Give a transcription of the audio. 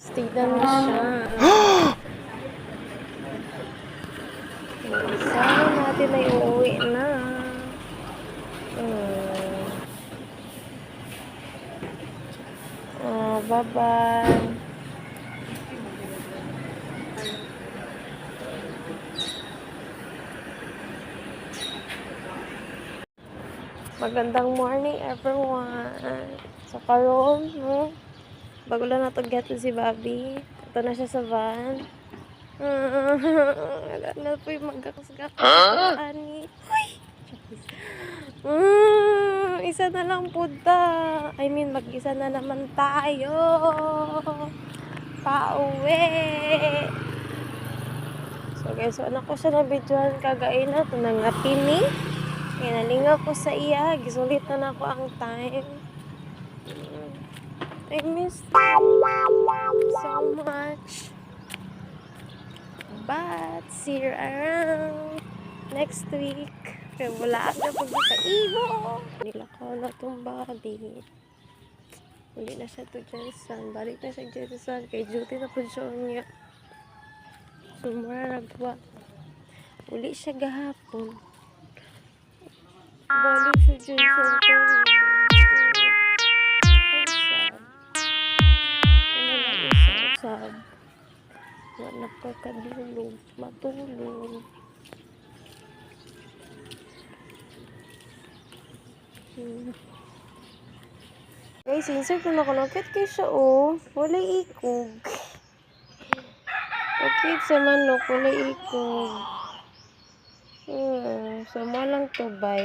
Stay na siya. Sana natin ay uuwi na. Bye-bye. Magandang morning, everyone. So, karon, bago lang nato get si Bobby. Ito na siya sa van. Wala na po yung magakas-gakas sa ani. Isa na lang po mag-isa na naman tayo. Pauwi. So guys, anak ko siya na videohan kagaina. Ito na nga pini. Kaya nalingaw ko sa iya. Gisulit na ako ang time. I miss so much. But see you around next week. Kaya wala na pag sa iho. Nilakaw na itong Bobby. Hindi na siya to Jensen. Balik na siya Jensen. Kay duty na po siya niya. Sumaragwa. Uli siya gahapon. Balik siya Jensen. Sad. Wala nakakadulog. Matulog. Guys, insert na ako. Nakit kayo siya, wala ikog. Nakit sa manok, wala ikog. So, mo lang to, bye.